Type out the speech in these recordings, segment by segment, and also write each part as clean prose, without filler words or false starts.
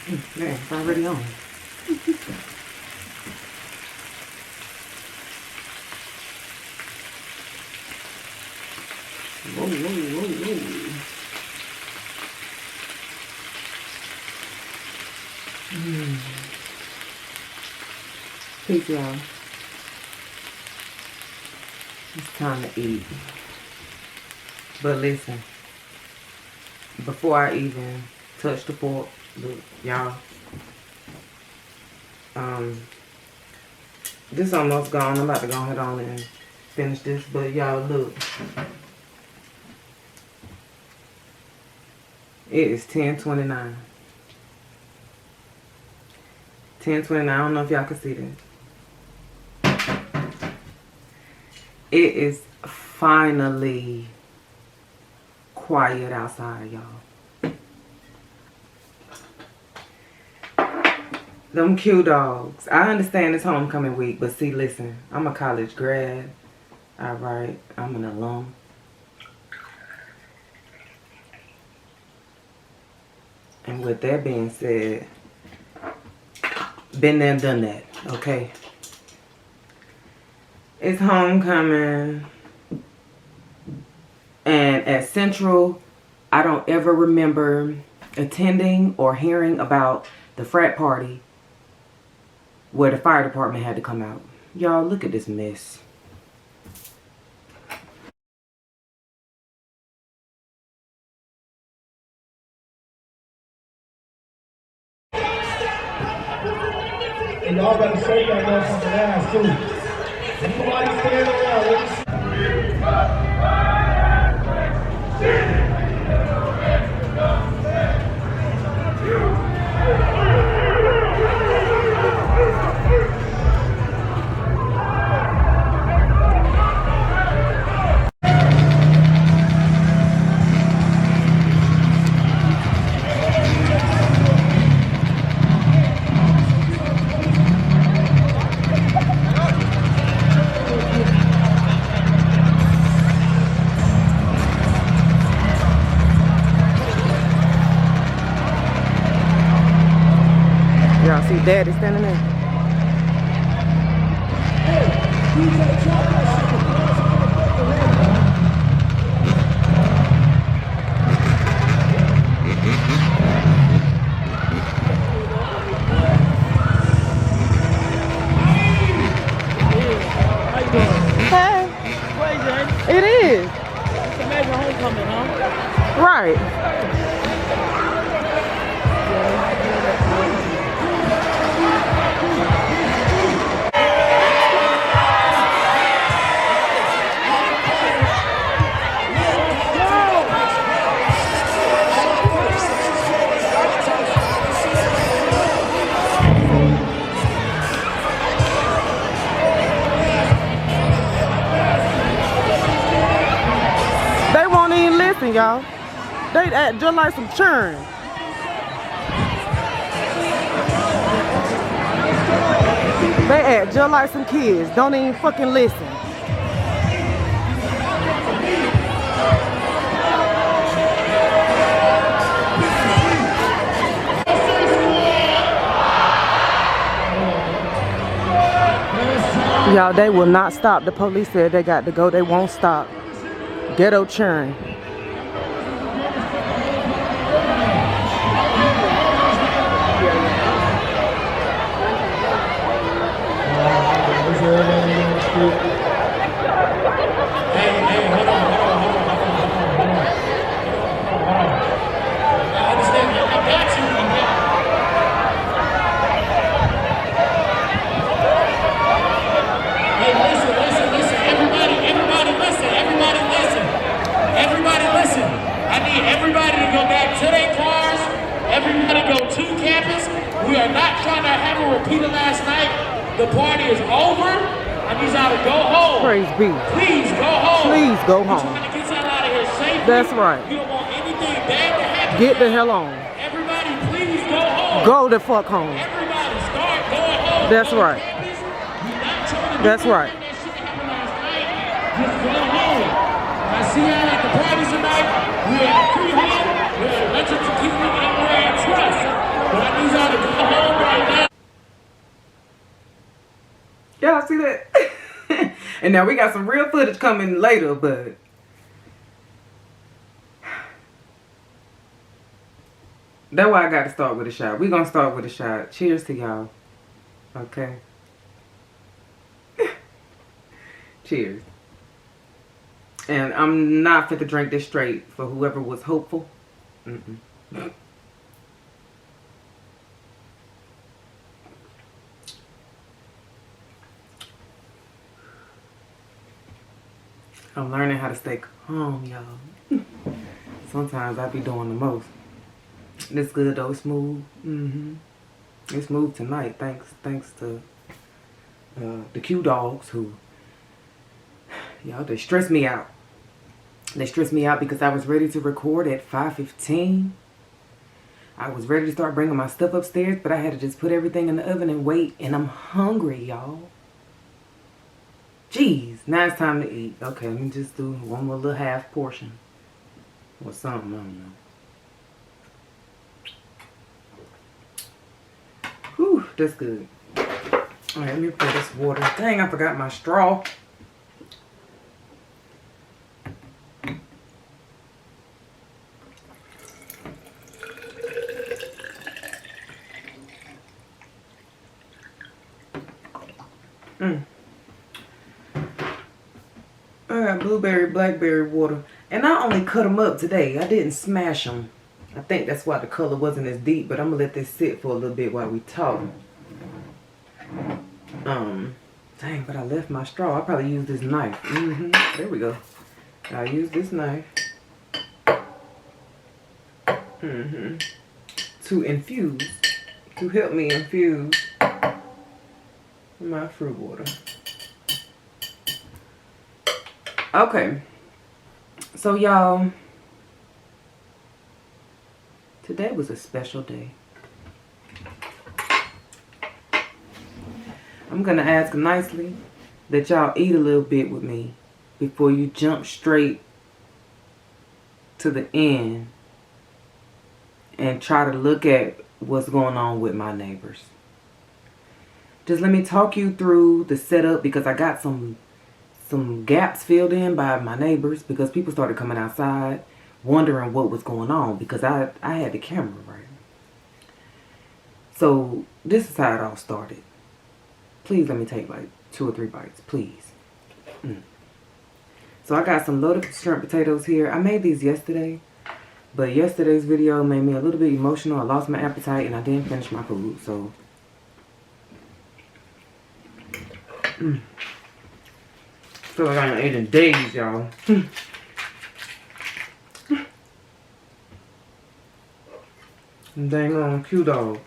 Yeah, it's already on. Whoa, whoa, whoa, whoa. Peace, y'all. It's time to eat. But listen, before I even touch the fork, look, y'all. This almost gone. I'm about to go ahead on and finish this. But y'all, look. It is 10:29. 10:29. I don't know if y'all can see this. It is finally quiet outside, y'all. Them cute dogs. I understand it's homecoming week, but see, listen, I'm a college grad. Alright, I'm an alum. And with that being said, been there and done that, okay? It's homecoming. And at Central, I don't ever remember attending or hearing about the frat party where the fire department had to come out. Y'all, look at this mess. And y'all better say y'all know something ass too. Anybody stand around? Y'all see Daddy standing there? Hey. It is. Imagine homecoming, huh? Right. They won't even listen, y'all. They act just like some churn. They act just like some kids. Don't even fucking listen. Y'all, they will not stop. The police said they got to go. They won't stop. Ghetto churn. Everybody to go back to their cars. Everybody go to campus. We are not trying to have a repeat of last night. The party is over. I need y'all to go home. Praise be. Please go home. Please go We're home. trying to get y'all out of here safely. That's right. You don't want anything bad to happen. Get the hell on. Everybody, please go home. Go the fuck home. Everybody, start going home. That's Go to right. campus. We're not trying to do That's right. that shit that happened last night. Just go home. I see y'all at the parties tonight. We're at Freehand. We're at Tequila, and we're at Trust. But I need y'all see that? And now we got some real footage coming later, but that's why I got to start with a shot. We're going to start with a shot. Cheers to y'all. Okay. Cheers. And I'm not fit to drink this straight for whoever was hopeful. Mm-mm. I'm learning how to stay calm, y'all. Sometimes I be doing the most. It's good though, it's smooth. It's smooth tonight, thanks to the Dawgs who, y'all, they stress me out. They stressed me out because I was ready to record at 5:15. I was ready to start bringing my stuff upstairs, but I had to just put everything in the oven and wait. And I'm hungry, y'all. Jeez, now it's time to eat. Okay, let me just do one more little half portion. Or something, I don't know. Whew, that's good. Alright, let me pour this water. Dang, I forgot my straw. I got blueberry, blackberry water. And I only cut them up today. I didn't smash them. I think that's why the color wasn't as deep. But I'm going to let this sit for a little bit while we talk. Dang, but I left my straw. I probably used this knife. There we go. I use this knife. To infuse. To help me infuse my fruit water. Okay, so y'all, today was a special day. I'm gonna ask nicely that y'all eat a little bit with me before you jump straight to the end and try to look at what's going on with my neighbors. Just let me talk you through the setup because I got some gaps filled in by my neighbors because people started coming outside wondering what was going on because I had the camera right. So this is how it all started. Please let me take like 2 or 3 bites, please. So I got some loaded shrimp potatoes here. I made these yesterday, but yesterday's video made me a little bit emotional. I lost my appetite and I didn't finish my food, so feel like I ain't eating days, y'all. Dang on, Q dog.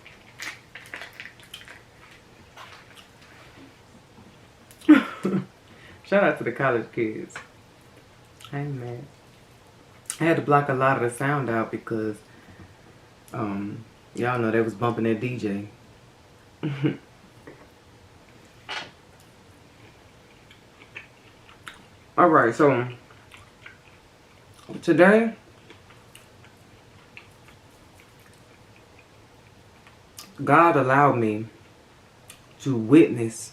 Shout out to the college kids. I ain't mad. I had to block a lot of the sound out because y'all know they was bumping that DJ. Alright, so today God allowed me to witness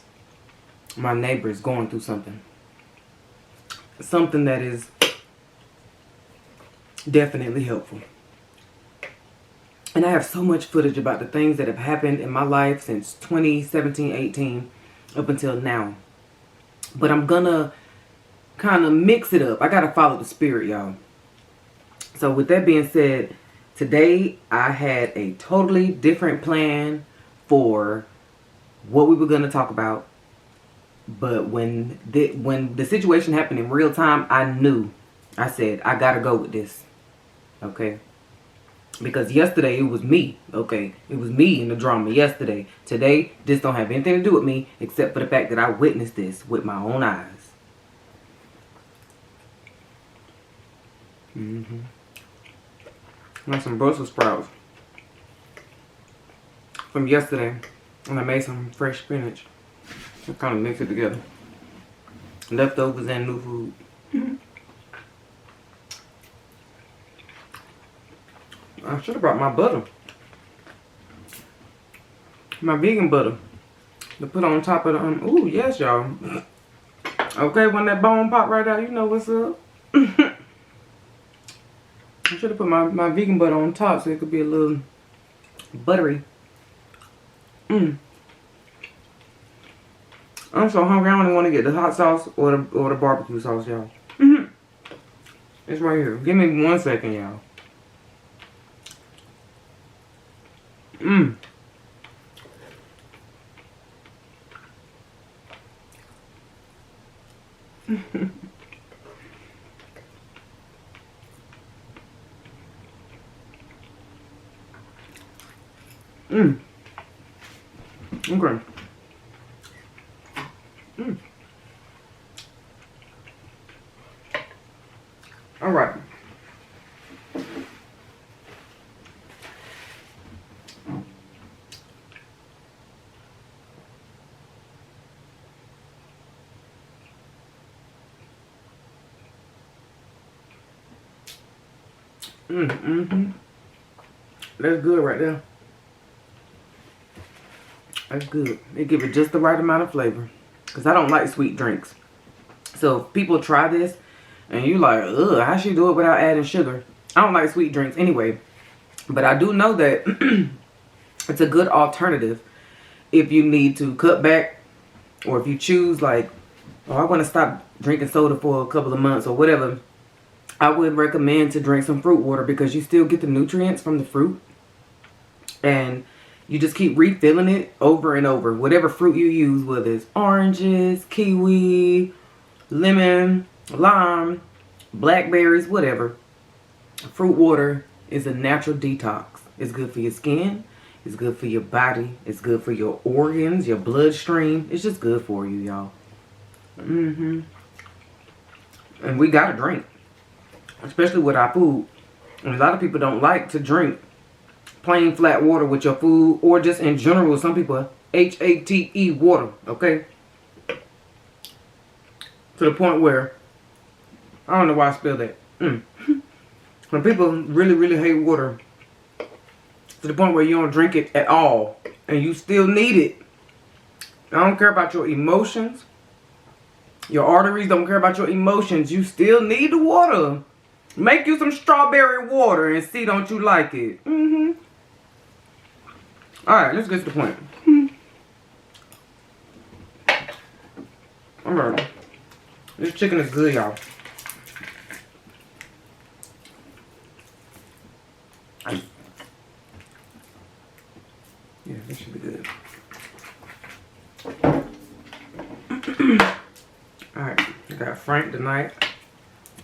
my neighbors going through something. Something that is definitely helpful. And I have so much footage about the things that have happened in my life since 2017, 18 up until now. But I'm gonna kind of mix it up. I gotta follow the spirit, y'all. So with that being said, today I had a totally different plan for what we were gonna talk about. But when the situation happened in real time, I knew. I said, I gotta go with this. Okay? Because yesterday it was me. Okay? It was me in the drama yesterday. Today, this don't have anything to do with me except for the fact that I witnessed this with my own eyes. Got some Brussels sprouts from yesterday, and I made some fresh spinach. I kind of mix it together. Leftovers and new food. I should have brought my butter. My vegan butter. to put on top of the, ooh, yes, y'all. Okay, when that bone pop right out, you know what's up. I should have put my vegan butter on top so it could be a little buttery. I'm so hungry, I don't even want to get the hot sauce or the barbecue sauce, y'all. It's right here. Give me 1 second, y'all. Okay. All right. That's good right there. That's good. They give it just the right amount of flavor. Because I don't like sweet drinks. So if people try this and you like, ugh, how she do it without adding sugar? I don't like sweet drinks anyway. But I do know that it's a good alternative if you need to cut back, or if you choose like, oh, I want to stop drinking soda for a couple of months or whatever. I would recommend to drink some fruit water because you still get the nutrients from the fruit. And you just keep refilling it over and over. Whatever fruit you use, whether it's oranges, kiwi, lemon, lime, blackberries, whatever. Fruit water is a natural detox. It's good for your skin. It's good for your body. It's good for your organs, your bloodstream. It's just good for you, y'all. And we gotta drink. Especially with our food. And a lot of people don't like to drink plain flat water with your food, or just in general, some people HATE water, okay? To the point where, I don't know why I spelled that. When people really, really hate water, to the point where you don't drink it at all, and you still need it. I don't care about your emotions. Your arteries don't care about your emotions. You still need the water. Make you some strawberry water and see, don't you like it? Alright, let's get to the point. Alright. This chicken is good, y'all. Yeah, this should be good. Alright, I got Frank tonight.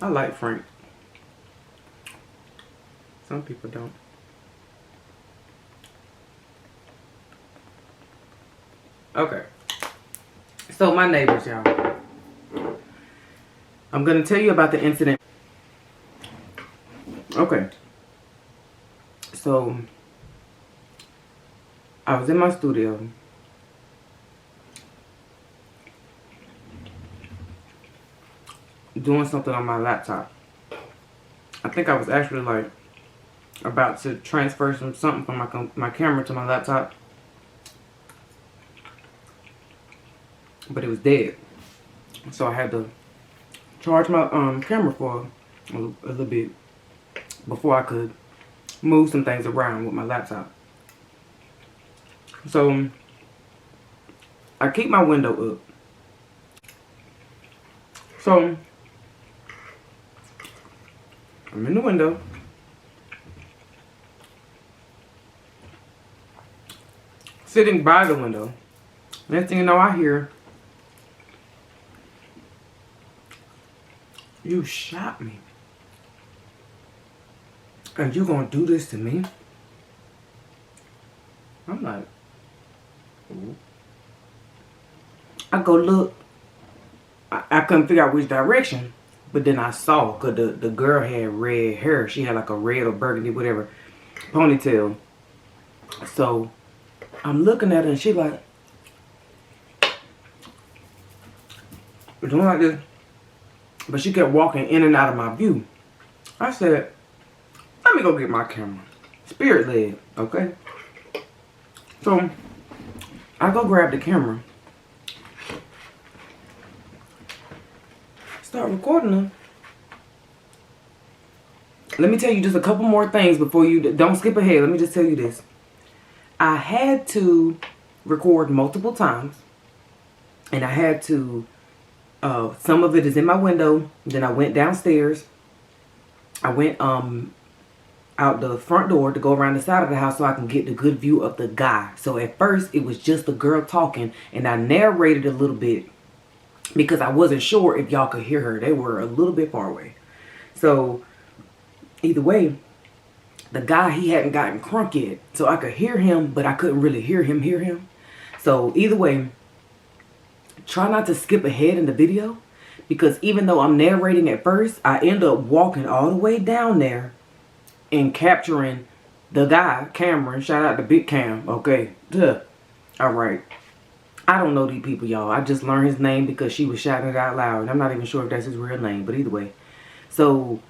I like Frank. Some people don't. Okay. So my neighbors, y'all. I'm gonna tell you about the incident. Okay. So I was in my studio. Doing something on my laptop. I think I was actually like about to transfer something from my camera to my laptop. But it was dead. So I had to charge my camera for a little bit before I could move some things around with my laptop. So I keep my window up. So I'm in the window. Sitting by the window. Next thing you know, I hear, "You shot me. And you gonna do this to me?" I'm like, ooh. I go look. I couldn't figure out which direction. But then I saw, because the girl had red hair. She had like a red or burgundy, whatever, ponytail. So I'm looking at her and she like, doing like this. But she kept walking in and out of my view. I said, let me go get my camera. Spirit led, okay? So I go grab the camera. Start recording them. Let me tell you just a couple more things before you... Don't skip ahead. Let me just tell you this. I had to record multiple times. And I had to... some of it is in my window. Then I went downstairs. I went out the front door to go around the side of the house so I can get the good view of the guy. So at first it was just the girl talking, and I narrated a little bit because I wasn't sure if y'all could hear her. They were a little bit far away. So either way, the guy, he hadn't gotten crunk yet, so I could hear him, but I couldn't really hear him. So either way, try not to skip ahead in the video, because even though I'm narrating at first, I end up walking all the way down there and capturing the guy, Cameron. Shout out to Big Cam. Okay. Duh. All right. I don't know these people, y'all. I just learned his name because she was shouting it out loud. And I'm not even sure if that's his real name. But either way. So,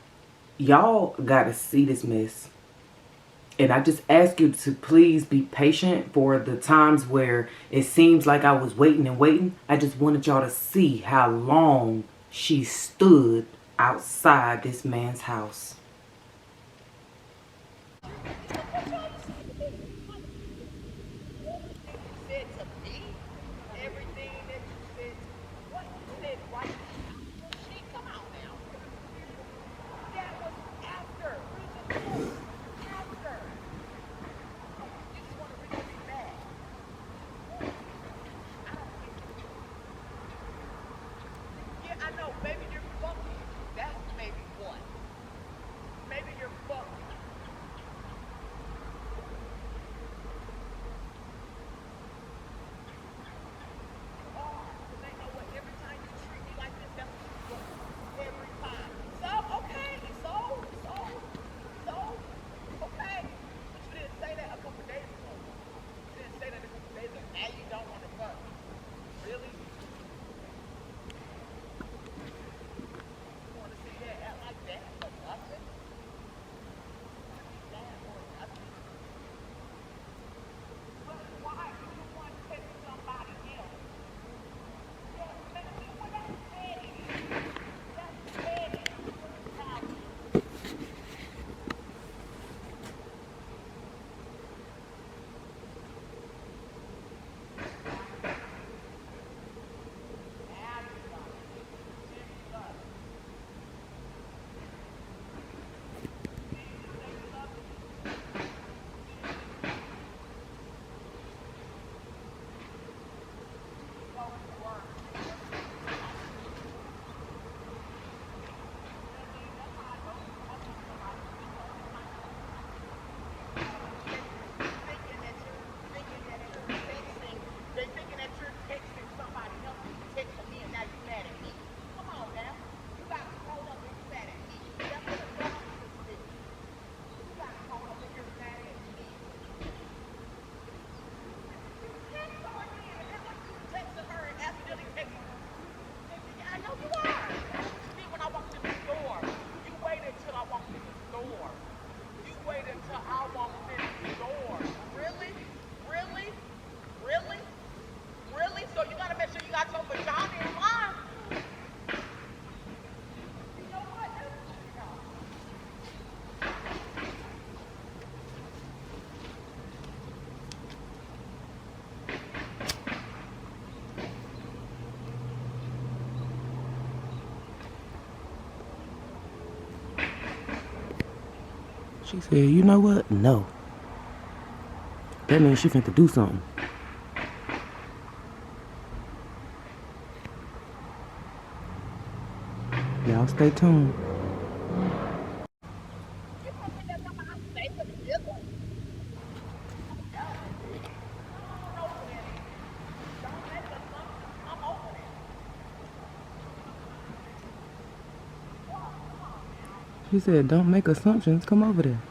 y'all got to see this mess. And I just ask you to please be patient for the times where it seems like I was waiting and waiting. I just wanted y'all to see how long she stood outside this man's house. She said, you know what? No. That means she finna do something. Y'all stay tuned. She said, don't make assumptions. Come over there.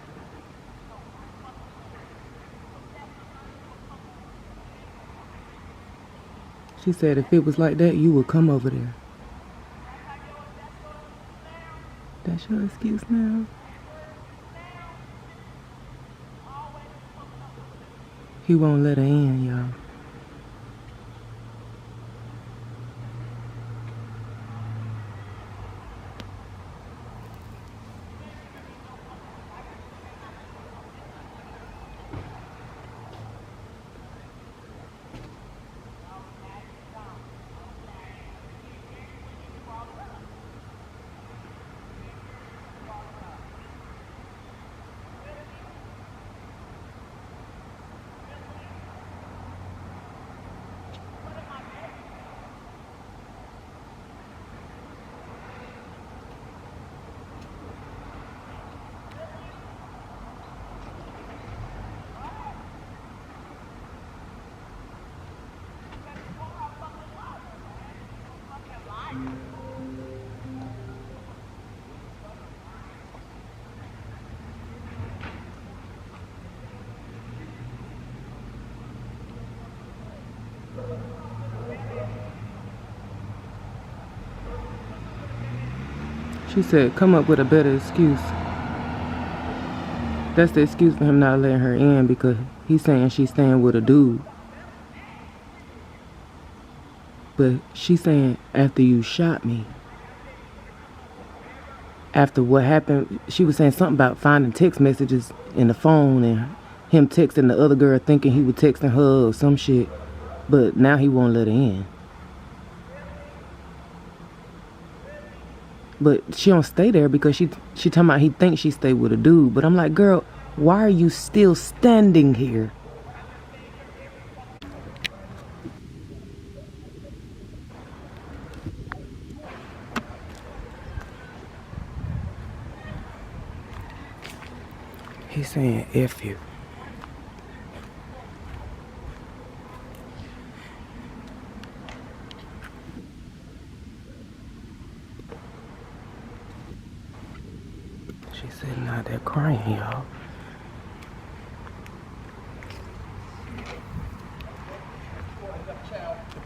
She said, if it was like that, you would come over there. That's your excuse now? He won't let her in, y'all. She said, come up with a better excuse. That's the excuse for him not letting her in because he's saying she's staying with a dude. But she's saying, after you shot me. After what happened, she was saying something about finding text messages in the phone and him texting the other girl thinking he was texting her or some shit. But now he won't let her in. But she don't stay there because she talking about he thinks she stayed with a dude. But I'm like, girl, why are you still standing here? He's saying F you. She's sitting out there crying, y'all.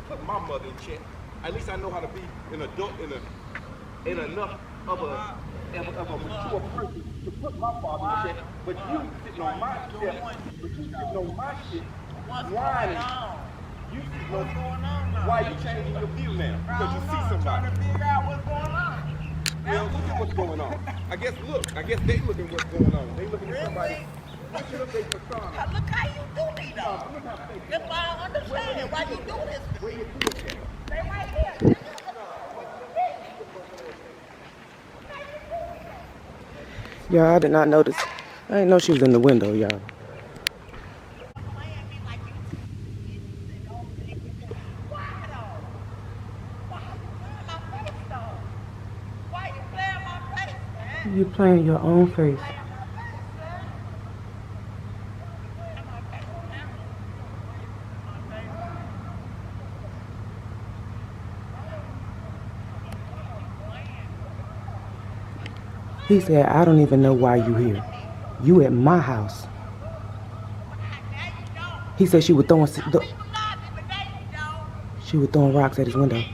Put my mother in check. At least I know how to be an adult in enough of a mature person to put my father in check. But you sitting on my shit. But you sitting on my shit. Whining. You sitting on. Why are you changing your view now? Because you see somebody. Trying to figure out what's going on. Well, look at what's going on. I guess they looking what's going on. They looking at somebody. Look how you do me though. That's why I don't understand why you do this. where you do it. Stay right here. Y'all, I did not notice. I didn't know she was in the window, y'all. You playing your own face. He said, I don't even know why you here. You at my house. He said she was throwing rocks at his window.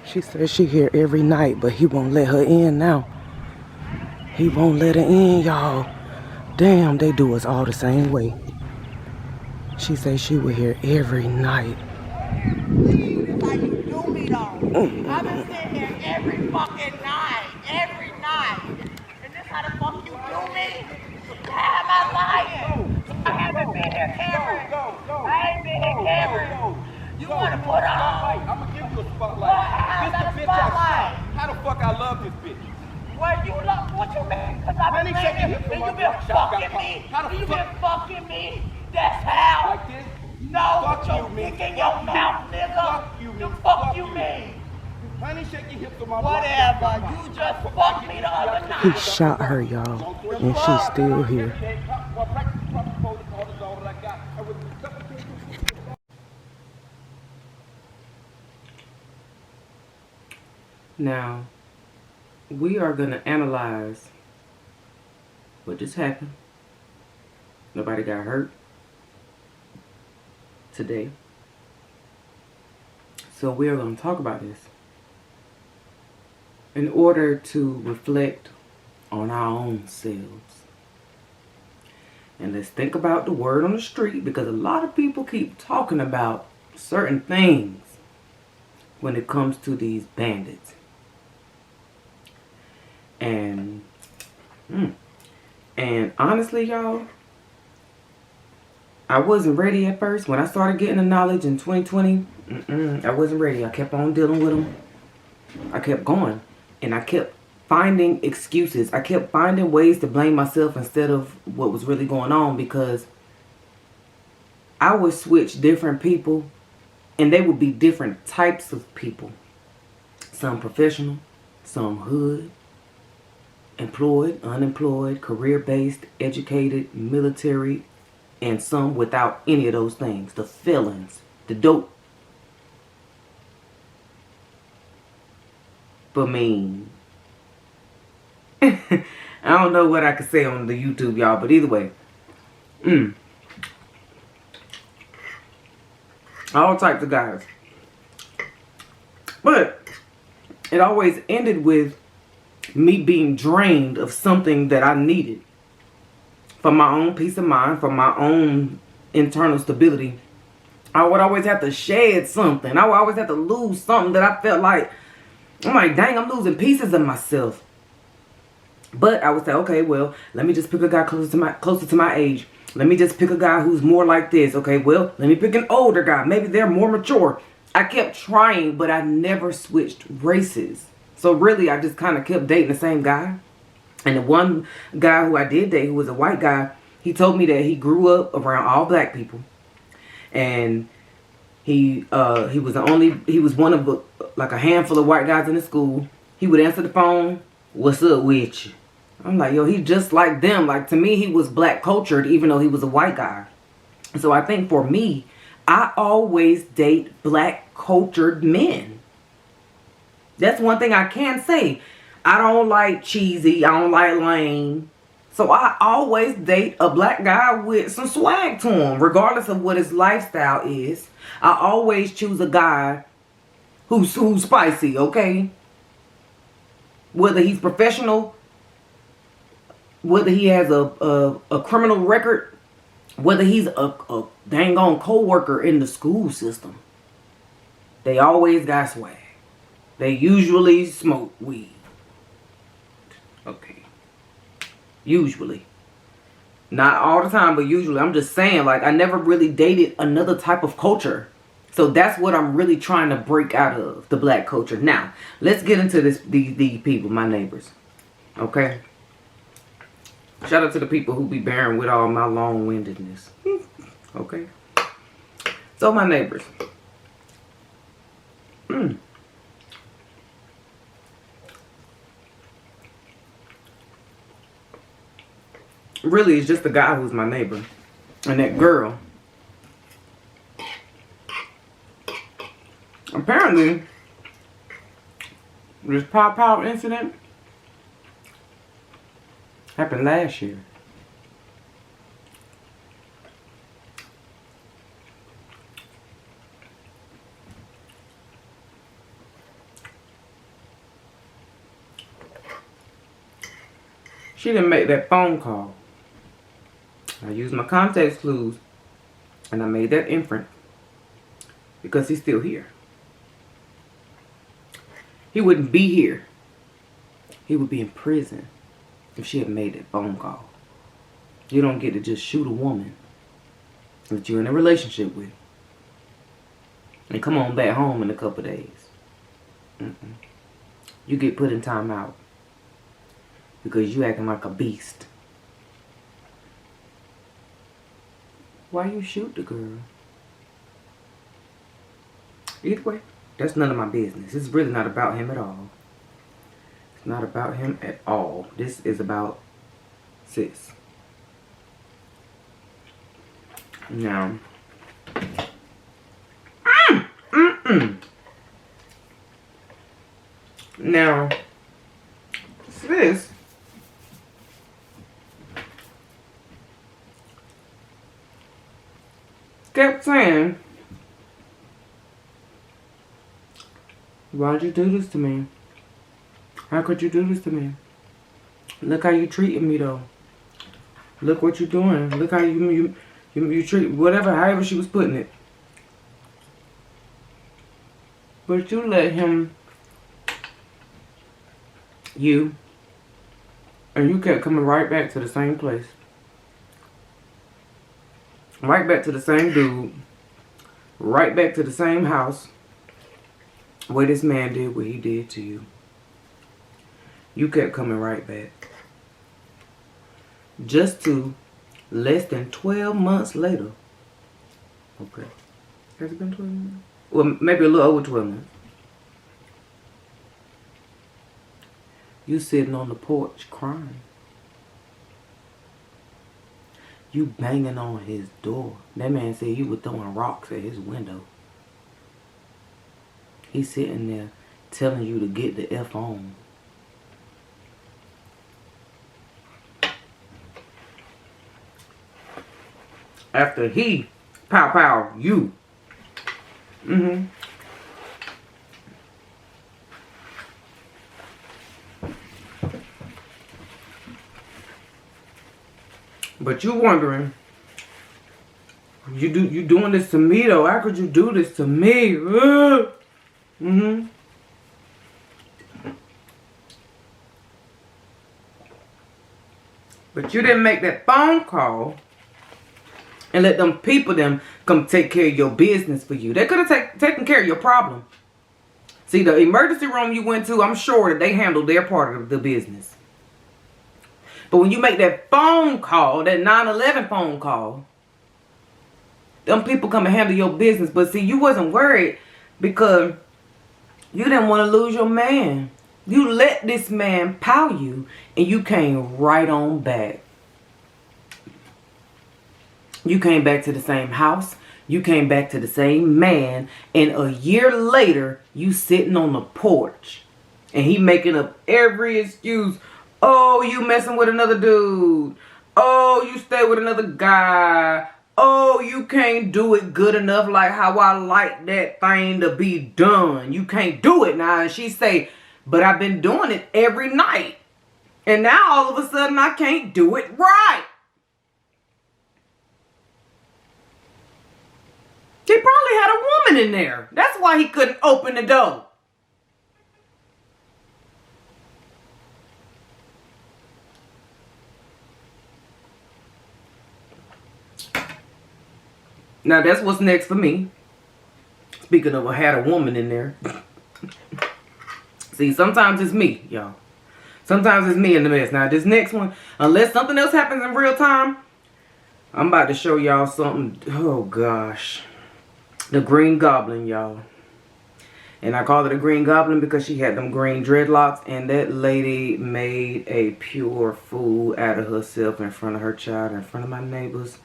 She says she here every night, but he won't let her in now. He won't let her in, y'all. Damn, they do us all the same way. She says she was here every night. How you do me though? I've been sitting here every fucking night. Every night. And this how the fuck you do me? How am I lying? I haven't been here, Cameron. I ain't been here, Cameron. You want to put on? I'm gonna give you a spotlight. This the bitch I shot. How the fuck I love this bitch? Well, you love what you mean? Because I've been laying here and you been fucking me. You been fucking me. That's how. Like this? No, Fuck with your you, dick man. in your mouth, nigga. Fuck you, The man. fuck you mean? Honey, shake your hips on my Whatever. You just fucked me the other night. He shot her, y'all, and she's still here. Now, we are going to analyze what just happened. Nobody got hurt today. So we are going to talk about this in order to reflect on our own selves. And let's think about the word on the street, because a lot of people keep talking about certain things when it comes to these bandits. And honestly, y'all, I wasn't ready at first. When I started getting the knowledge in 2020, I wasn't ready. I kept on dealing with them. I kept going. And I kept finding excuses. I kept finding ways to blame myself instead of what was really going on, because I would switch different people and they would be different types of people. Some professional, some hood, employed, unemployed, career-based, educated, military, and some without any of those things. The felons, the dope. But mean. I don't know what I could say on the YouTube, y'all, but either way. All types of guys. But it always ended with me being drained of something that I needed. For my own peace of mind, for my own internal stability. I would always have to shed something. I would always have to lose something that I felt like, I'm like, dang, I'm losing pieces of myself. But I would say, okay, well, let me just pick a guy closer to my age. Let me just pick a guy who's more like this. Okay, well, let me pick an older guy. Maybe they're more mature. I kept trying, but I never switched races. So really, I just kind of kept dating the same guy. And the one guy who I did date, who was a white guy, he told me that he grew up around all black people. And he was one of like a handful of white guys in the school. He would answer the phone, "What's up with you?" I'm like, yo, he just like them. Like, to me, he was black cultured, even though he was a white guy. So I think for me, I always date black cultured men. That's one thing I can say. I don't like cheesy. I don't like lame. So I always date a black guy with some swag to him, regardless of what his lifestyle is. I always choose a guy who's spicy, okay? Whether he's professional, whether he has a criminal record, whether he's a dang on co-worker in the school system. They always got swag. They usually smoke weed. Okay. Usually. Not all the time, but usually. I'm just saying, like, I never really dated another type of culture. So that's what I'm really trying to break out of, the black culture. Now, let's get into these people, my neighbors. Okay? Shout out to the people who be bearing with all my long-windedness. Okay? So, my neighbors. Really, it's just the guy who's my neighbor. And that girl. Apparently, this pop-out incident happened last year. She didn't make that phone call. I used my context clues and I made that inference because he's still here. He wouldn't be here. He would be in prison if she had made that phone call. You don't get to just shoot a woman that you're in a relationship with and come on back home in a couple days. You get put in timeout because you acting like a beast. Why you shoot the girl? Either way, that's none of my business. It's really not about him at all. It's not about him at all. This is about sis. Now, now, sis kept saying, "Why'd you do this to me? How could you do this to me? Look how you treating me though. Look what you're doing. Look how you treat," whatever, however she was putting it. But you let him, and you kept coming right back to the same place. Right back to the same dude. Right back to the same house where this man did what he did to you. You kept coming right back. Just to less than 12 months later. Okay. Has it been 12 months? Well, maybe a little over 12 months. You sitting on the porch crying. You banging on his door. That man said you were throwing rocks at his window. He's sitting there telling you to get the F on. After he pow you. But you wondering, you doing this to me though? How could you do this to me? But you didn't make that phone call and let them people come take care of your business for you. They could have taken care of your problem. See, the emergency room you went to, I'm sure that they handled their part of the business. But when you make that phone call, that 911 phone call, them people come and handle your business. But see, you wasn't worried because you didn't want to lose your man. You let this man pow you and you came right on back. You came back to the same house. You came back to the same man. And a year later, you sitting on the porch. And he making up every excuse. Oh, you messing with another dude. Oh, you stay with another guy. Oh, you can't do it good enough like how I like that thing to be done. You can't do it now. And she say, but I've been doing it every night. And now all of a sudden I can't do it right. He probably had a woman in there. That's why he couldn't open the door. Now that's what's next for me. Speaking of, I had a woman in there. See, sometimes it's me, y'all. Sometimes it's me in the mess. Now this next one, unless something else happens in real time, I'm about to show y'all something. Oh gosh. The Green Goblin, y'all. And I call it a Green Goblin because she had them green dreadlocks. And that lady made a pure fool out of herself in front of her child, in front of my neighbors.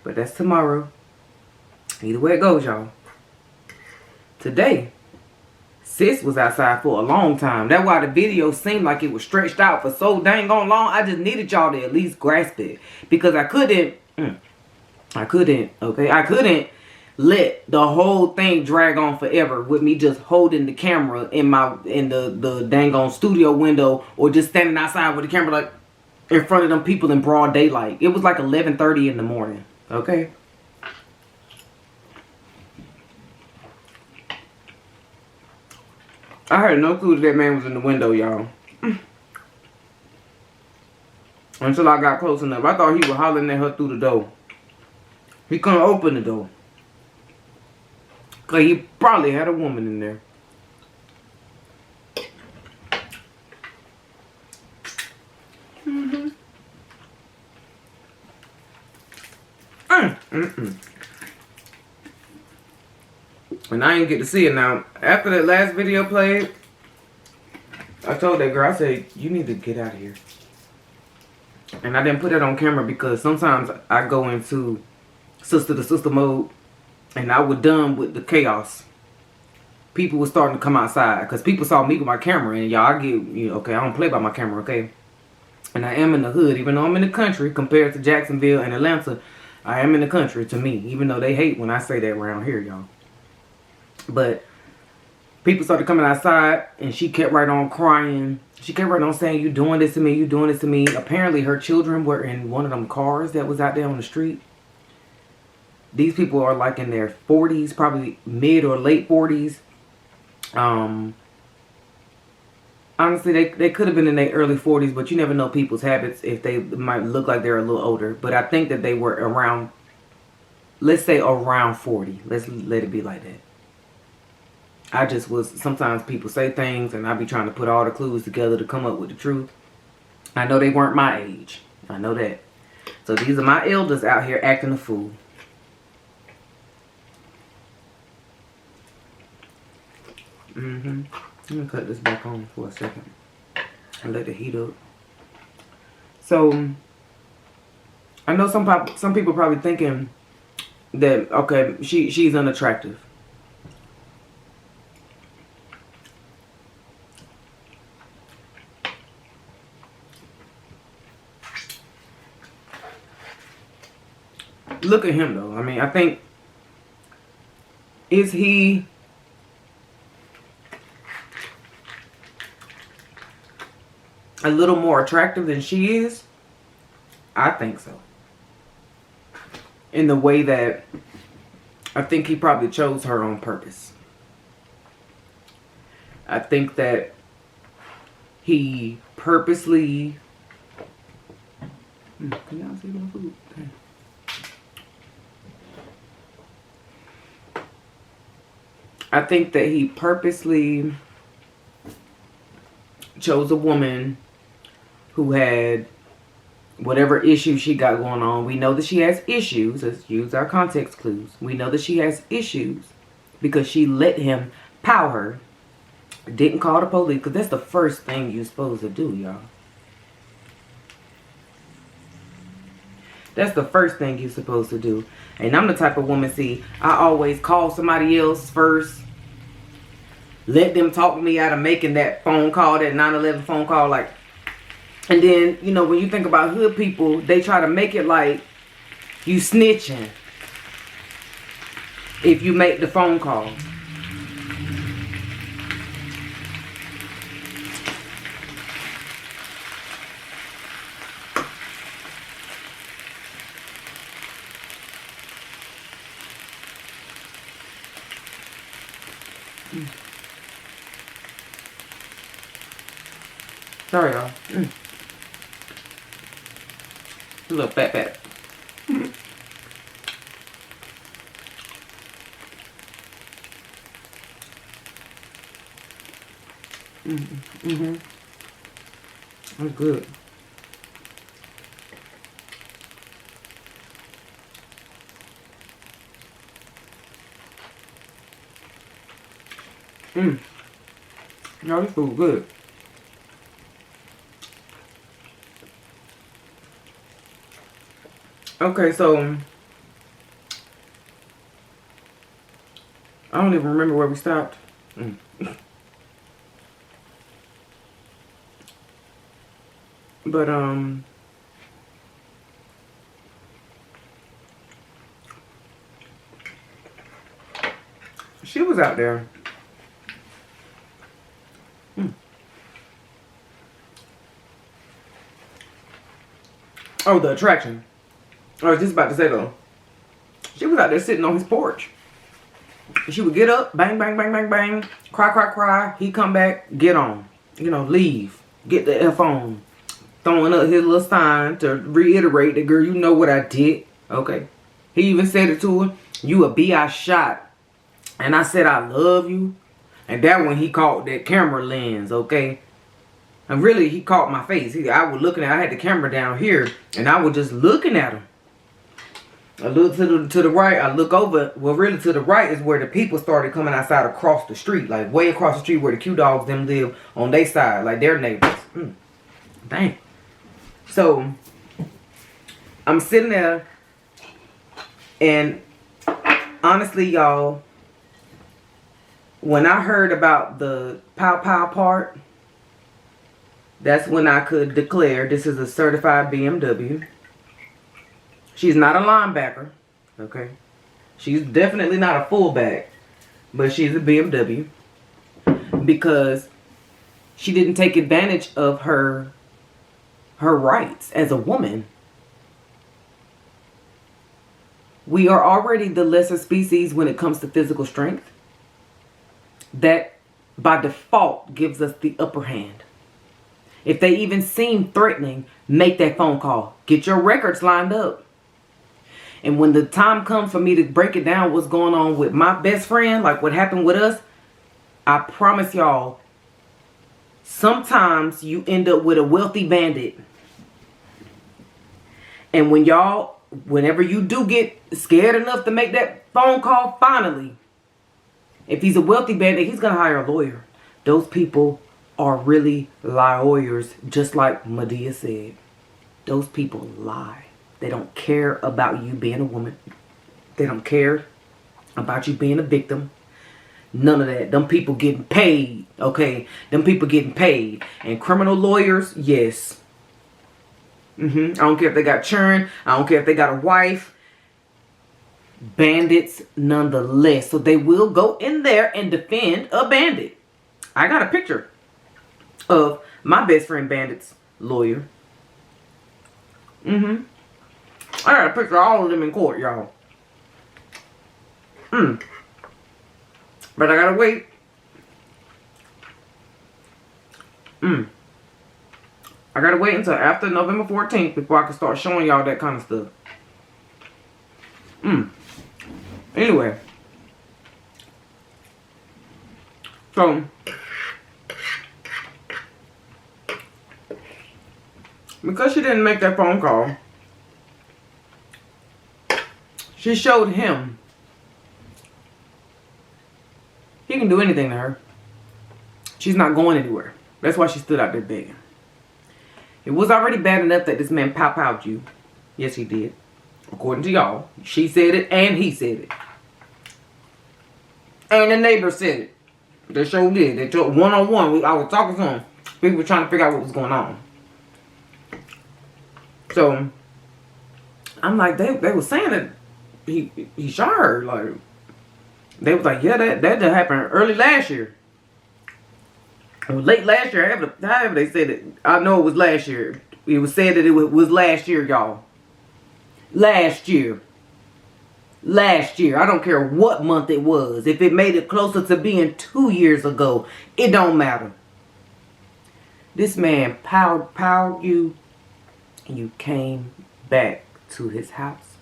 But that's tomorrow. Either way it goes, y'all. Today, sis was outside for a long time. That's why the video seemed like it was stretched out for so dang on long. I just needed y'all to at least grasp it. Because I couldn't let the whole thing drag on forever with me just holding the camera in the dang on studio window, or just standing outside with the camera like in front of them people in broad daylight. It was like 11:30 in the morning. Okay. I had no clue that man was in the window, y'all. Until I got close enough. I thought he was hollering at her through the door. He couldn't open the door. Because he probably had a woman in there. And I didn't get to see it. Now, after that last video played, I told that girl, I said, you need to get out of here. And I didn't put it on camera because sometimes I go into sister to sister mode and I was done with the chaos. People were starting to come outside because people saw me with my camera, and y'all, okay, I don't play by my camera, okay? And I am in the hood, even though I'm in the country compared to Jacksonville and Atlanta. I am in the country to me, even though they hate when I say that around here, y'all. But people started coming outside, and she kept right on crying. She kept right on saying, you doing this to me, you doing this to me. Apparently her children were in one of them cars that was out there on the street. These people are like in their 40s, probably mid or late 40s. Honestly, they could have been in their early 40s, but you never know people's habits if they might look like they're a little older. But I think that they were around, let's say around 40. Let's let it be like that. I just was, sometimes people say things and I be trying to put all the clues together to come up with the truth. I know they weren't my age. I know that. So these are my elders out here acting a fool. I'm gonna cut this back on for a second and let it heat up. So I know some people probably thinking that, okay, she's unattractive. Look at him though. I mean, I think, is he a little more attractive than she is? I think so. In the way that I think he probably chose her on purpose. I think that he purposely... Can y'all see my food? Okay. I think that he purposely chose a woman who had whatever issue she got going on. We know that she has issues. Let's use our context clues. We know that she has issues because she let him pow her. Didn't call the police, because that's the first thing you're supposed to do, y'all. That's the first thing you're supposed to do. And I'm the type of woman, see, I always call somebody else first. Let them talk me out of making that phone call, that 911 phone call. Like, and then, you know, when you think about hood people, they try to make it like you snitching if you make the phone call. Sorry, y'all. A little fat. That's good. Y'all, this food good. Okay, so I don't even remember where we stopped. But she was out there. Oh, the attraction. I was just about to say though, she was out there sitting on his porch. She would get up, bang, bang, bang, bang, bang, cry. He come back, get on, you know, leave, get the F on, throwing up his little sign to reiterate that, girl, you know what I did, okay. He even said it to her, you a B.I. shot, and I said I love you, and that when he caught that camera lens, okay. And really, he caught my face. I was looking at, I had the camera down here, and I was just looking at him. I look to the right, I look over, well really to the right is where the people started coming outside across the street, like way across the street where the Q-Dogs them live on their side, like their neighbors. Dang. So, I'm sitting there, and honestly y'all, when I heard about the pow part, that's when I could declare this is a certified BMW. She's not a linebacker, okay? She's definitely not a fullback, but she's a BMW because she didn't take advantage of her rights as a woman. We are already the lesser species when it comes to physical strength. That by default gives us the upper hand. If they even seem threatening, make that phone call. Get your records lined up. And when the time comes for me to break it down what's going on with my best friend, like what happened with us, I promise y'all, sometimes you end up with a wealthy bandit. And whenever you do get scared enough to make that phone call, finally, If he's a wealthy bandit, he's going to hire a lawyer. Those people are really lawyers, just like Medea said. Those people lie. They don't care about you being a woman. They don't care about you being a victim. None of that. Them people getting paid, okay? Them people getting paid. And criminal lawyers, yes. I don't care if they got children. I don't care if they got a wife. Bandits nonetheless. So they will go in there and defend a bandit. I got a picture of my best friend bandit's lawyer. I got a picture of all of them in court, y'all. But I gotta wait. I gotta wait until after November 14th before I can start showing y'all that kind of stuff. Anyway. So. Because she didn't make that phone call, she showed him he can do anything to her. She's not going anywhere. That's why she stood out there begging. It was already bad enough that this man pow-powed you. Yes, he did. According to y'all. She said it and he said it. And the neighbor said it. They sure did. They took one-on-one. I was talking to them. People were trying to figure out what was going on. So, I'm like, they were saying that he shot her. Like, they was like, yeah, that happened early last year. Or late last year, however they said it. I know it was last year. It was said that it was last year, y'all. Last year. Last year. I don't care what month it was. If it made it closer to being 2 years ago, it don't matter. This man powed you. And you came back to his house.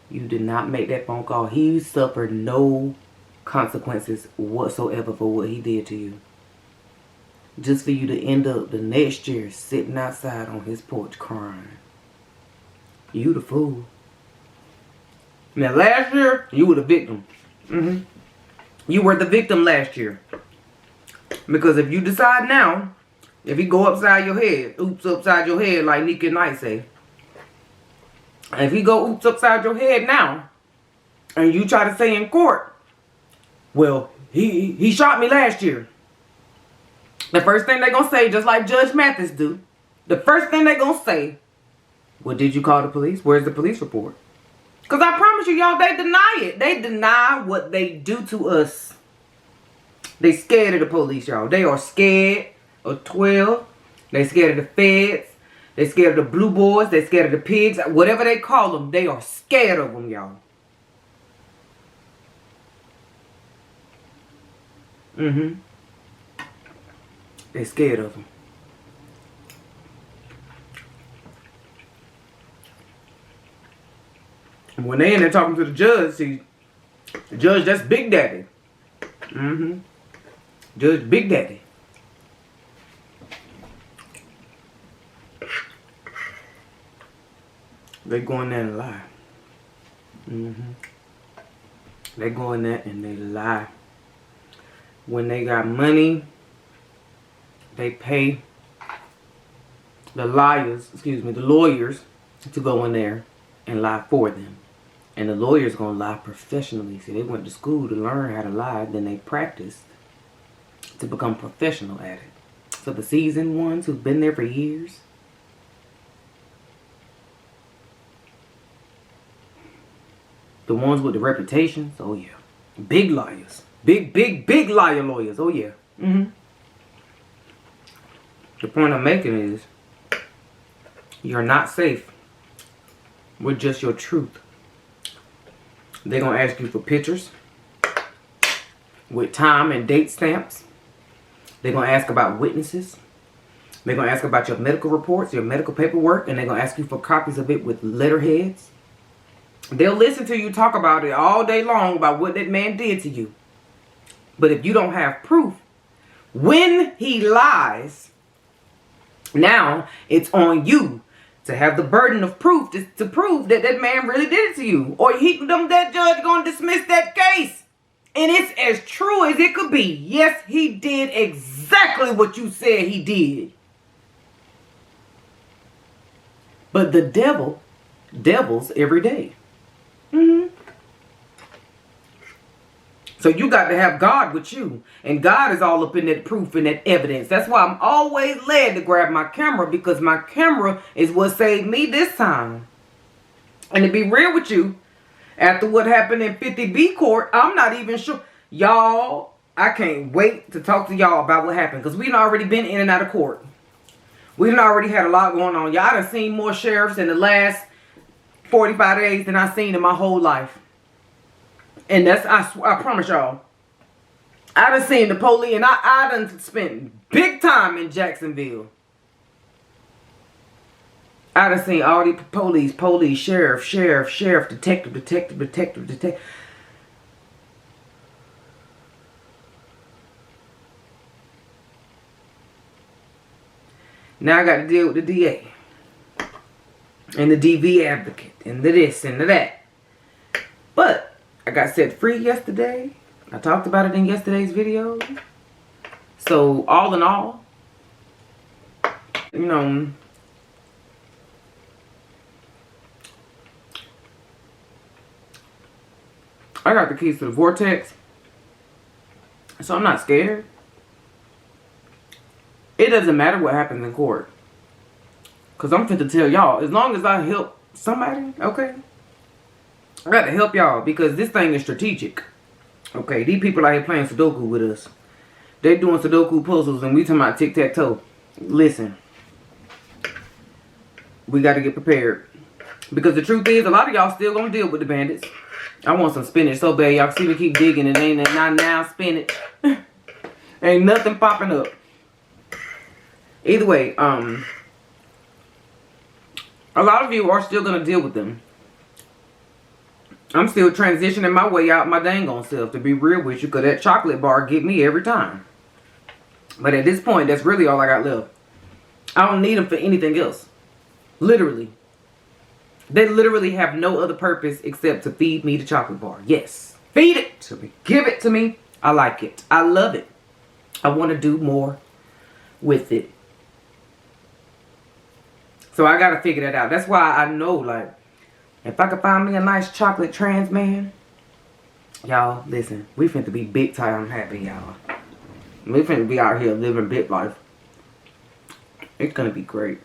You did not make that phone call. He suffered no consequences whatsoever for what he did to you. Just for you to end up the next year sitting outside on his porch crying. You the fool. Now last year, you were the victim. You were the victim last year. Because if you decide now, if he go upside your head, oops upside your head like Nika Knight say. If he go oops upside your head now, and you try to say in court, well, he shot me last year. The first thing they gonna say, just like Judge Mathis do, the first thing they gonna say, well, did you call the police? Where's the police report? Because I promise you, y'all, they deny it. They deny what they do to us. They scared of the police, y'all. They are scared of 12. They scared of the feds. They scared of the blue boys. They scared of the pigs. Whatever they call them, they are scared of them, y'all. They scared of them. And when they in there talking to the judge, see, the judge, that's Big Daddy. Judge Big Daddy. They go in there and lie. They go in there and they lie. When they got money, they pay the lawyers to go in there and lie for them. And the lawyers gonna lie professionally. See, they went to school to learn how to lie, then they practiced to become professional at it. So the seasoned ones who've been there for years, the ones with the reputations, oh yeah. Big liars. Big liar lawyers, oh yeah. The point I'm making is, you're not safe with just your truth. They're going to ask you for pictures with time and date stamps. They're going to ask about witnesses. They're going to ask about your medical reports, your medical paperwork, and they're going to ask you for copies of it with letterheads. They'll listen to you talk about it all day long about what that man did to you. But if you don't have proof, when he lies, now it's on you to have the burden of proof to prove that that man really did it to you. Or that judge going to dismiss that case. And it's as true as it could be. Yes, he did exactly what you said he did. But the devils every day. So you got to have God with you. And God is all up in that proof and that evidence. That's why I'm always led to grab my camera, because my camera is what saved me this time. And to be real with you, after what happened in 50B court, I'm not even sure. Y'all, I can't wait to talk to y'all about what happened, because we've already been in and out of court. We've already had a lot going on. Y'all done seen more sheriffs in the last 45 days than I've seen in my whole life. And that's, I promise y'all, I done seen the police, and I done spent big time in Jacksonville. I done seen all the police, sheriff, detective. Now I got to deal with the DA. And the DV advocate. And the this and the that. But I got set free yesterday. I talked about it in yesterday's video. So all in all, you know, I got the keys to the vortex. So I'm not scared. It doesn't matter what happens in court. Because I'm fit to tell y'all, as long as I help somebody, okay? I got to help y'all, because this thing is strategic. Okay, these people out here playing Sudoku with us. They doing Sudoku puzzles and we talking about tic-tac-toe. Listen. We got to get prepared. Because the truth is, a lot of y'all still going to deal with the bandits. I want some spinach so bad. Y'all see me keep digging and ain't not now spinach. Ain't nothing popping up. Either way, a lot of you are still going to deal with them. I'm still transitioning my way out my dang on self, to be real with you, because that chocolate bar get me every time. But at this point, that's really all I got left. I don't need them for anything else. Literally. They literally have no other purpose except to feed me the chocolate bar. Yes. Feed it to me. Give it to me. I like it. I love it. I want to do more with it. So I got to figure that out. That's why I know, like, if I could find me a nice chocolate trans man, y'all, listen, we finna be big time happy, y'all. We finna be out here living big life. It's gonna be great.